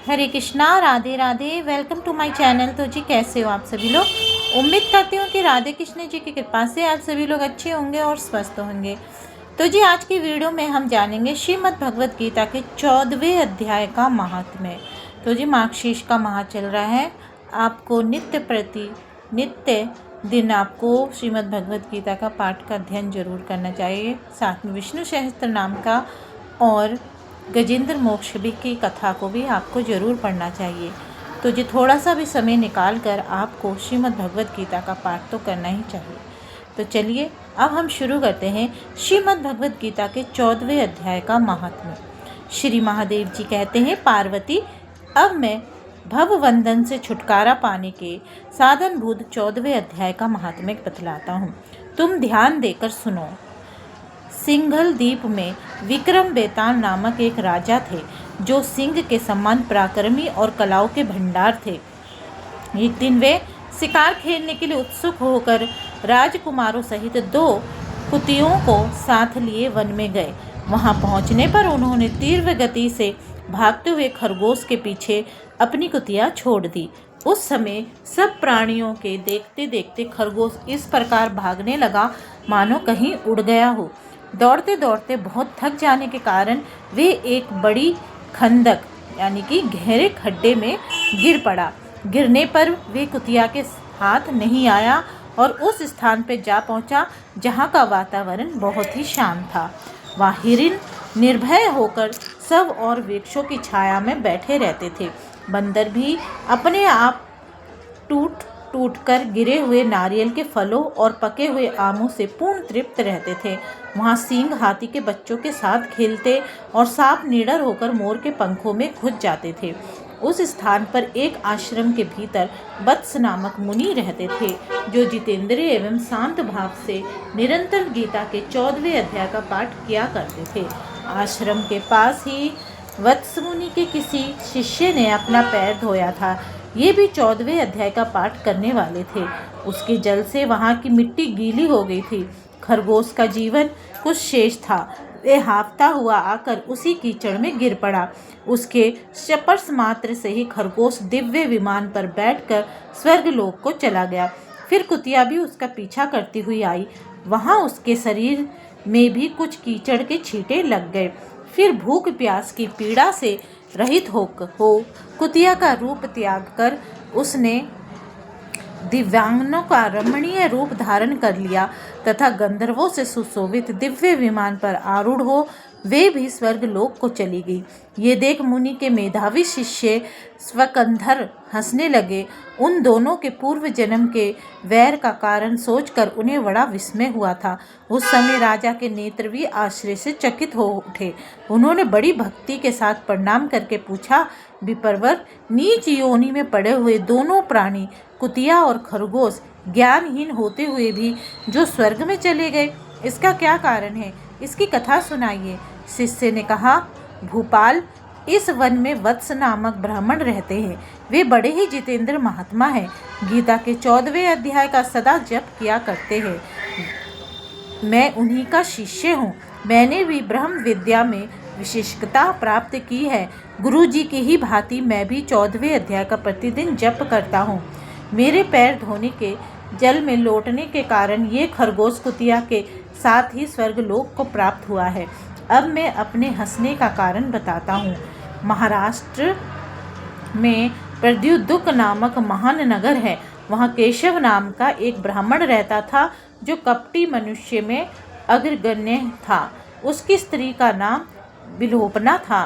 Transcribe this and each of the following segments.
Hare Krishna, Radhe Radhe. Welcome to my channel. तो जी कैसे हो आप सभी लोग। उम्मीद करती हूँ कि राधे कृष्ण जी की कृपा से आप सभी लोग अच्छे होंगे और स्वस्थ होंगे। तो जी आज की वीडियो में हम जानेंगे श्रीमद् भगवत गीता के 14वें अध्याय का महात्म्य। तो जी मार्गशीर्ष का माह चल रहा है। आपको नित्य दिन आपको श्रीमद् भगवत गीता का पाठ का अध्ययन जरूर करना चाहिए। साथ में विष्णु सहस्त्र नाम का और गजेंद्र मोक्ष भी की कथा को भी आपको ज़रूर पढ़ना चाहिए। तो जी थोड़ा सा भी समय निकाल कर आपको श्रीमद् भगवत गीता का पाठ तो करना ही चाहिए। तो चलिए अब हम शुरू करते हैं श्रीमद् भगवत गीता के 14वें अध्याय का महात्म्य। श्री महादेव जी कहते हैं, पार्वती अब मैं भवबंधन से छुटकारा पाने के साधनभूत 14वें अध्याय का महात्म्य बतलाता हूँ। तुम ध्यान देकर सुनो। सिंघल द्वीप में विक्रम बेताल नामक एक राजा थे जो सिंह के समान पराक्रमी और कलाओं के भंडार थे। एक दिन वे शिकार खेलने के लिए उत्सुक होकर राजकुमारों सहित 2 कुतियों को साथ लिए वन में गए। वहां पहुंचने पर उन्होंने तीव्र गति से भागते हुए खरगोश के पीछे अपनी कुतिया छोड़ दी। उस समय सब प्राणियों के देखते देखते खरगोश इस प्रकार भागने लगा मानो कहीं उड़ गया हो। दौड़ते दौड़ते बहुत थक जाने के कारण वे एक बड़ी खंदक यानी कि गहरे खड्डे में गिर पड़ा। गिरने पर वे कुतिया के हाथ नहीं आया और उस स्थान पर जा पहुंचा जहां का वातावरण बहुत ही शांत था। वहाँ हिरन निर्भय होकर सब और वृक्षों की छाया में बैठे रहते थे। बंदर भी अपने आप टूट कर गिरे हुए नारियल के फलों और पके हुए आमों से पूर्ण तृप्त रहते थे। वहाँ सींग हाथी के बच्चों के साथ खेलते और सांप निडर होकर मोर के पंखों में घुस जाते थे। उस स्थान पर एक आश्रम के भीतर वत्स नामक मुनि रहते थे जो जितेंद्रिय एवं शांत भाव से निरंतर गीता के 14वें अध्याय का पाठ किया करते थे। आश्रम के पास ही वत्स मुनि के किसी शिष्य ने अपना पैर धोया था। ये भी 14वें अध्याय का पाठ करने वाले थे। उसके जल से वहाँ की मिट्टी गीली हो गई थी। खरगोश का जीवन कुछ शेष था। वे हाँफता हुआ आकर उसी कीचड़ में गिर पड़ा। उसके स्पर्श मात्र से ही खरगोश दिव्य विमान पर बैठकर स्वर्गलोक को चला गया। फिर कुतिया भी उसका पीछा करती हुई आई। वहाँ उसके शरीर में भी कुछ कीचड़ के छींटे लग गए। फिर भूख प्यास की पीड़ा से रहित हो कुतिया का रूप त्याग कर उसने दिव्यांगनों का रमणीय रूप धारण कर लिया तथा गंधर्वों से सुशोभित दिव्य विमान पर आरूढ़ हो वे भी स्वर्गलोक को चली गई। ये देख मुनि के मेधावी शिष्य स्वकंधर हंसने लगे। उन दोनों के पूर्व जन्म के वैर का कारण सोचकर उन्हें बड़ा विस्मय हुआ था। उस समय राजा के नेत्र भी आश्चर्य से चकित हो उठे। उन्होंने बड़ी भक्ति के साथ प्रणाम करके पूछा, विप्रवर, नीच योनि में पड़े हुए दोनों प्राणी कुतिया और खरगोश ज्ञानहीन होते हुए भी जो स्वर्ग में चले गए, इसका क्या कारण है? इसकी कथा सुनाइए। शिष्य ने कहा, भूपाल, इस वन में वत्स नामक ब्राह्मण रहते हैं। वे बड़े ही जितेंद्र महात्मा हैं। गीता के 14वें अध्याय का सदा जप किया करते हैं। मैं उन्हीं का शिष्य हूँ। मैंने भी ब्रह्म विद्या में विशेषज्ञता प्राप्त की है। गुरु जी की ही भांति मैं भी 14वें अध्याय का प्रतिदिन जप करता हूँ। मेरे पैर धोने के जल में लौटने के कारण ये खरगोश कुतिया के साथ ही स्वर्गलोक को प्राप्त हुआ है। अब मैं अपने हंसने का कारण बताता हूँ। महाराष्ट्र में प्रद्युदुक नामक महान नगर है। वहाँ केशव नाम का एक ब्राह्मण रहता था जो कपटी मनुष्य में अग्रगण्य था। उसकी स्त्री का नाम विलोपना था।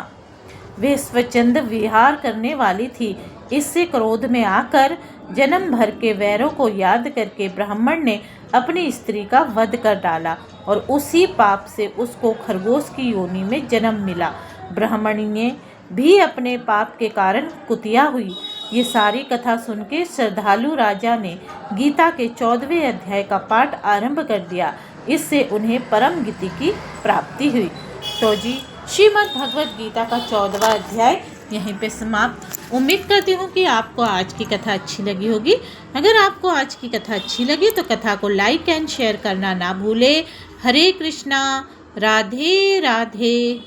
वे स्वच्छंद विहार करने वाली थी। इससे क्रोध में आकर जन्म भर के वैरों को याद करके ब्राह्मण ने अपनी स्त्री का वध कर डाला और उसी पाप से उसको खरगोश की योनि में जन्म मिला। ब्राह्मणी ने भी अपने पाप के कारण कुतिया हुई। ये सारी कथा सुन के श्रद्धालु राजा ने गीता के 14वें अध्याय का पाठ आरंभ कर दिया। इससे उन्हें परम गति की प्राप्ति हुई। तो जी श्रीमद् भगवत गीता का 14वां अध्याय यहीं पे समाप्त। उम्मीद करती हूँ कि आपको आज की कथा अच्छी लगी होगी। अगर आपको आज की कथा अच्छी लगी तो कथा को लाइक एंड शेयर करना ना भूले। हरे कृष्णा, राधे राधे।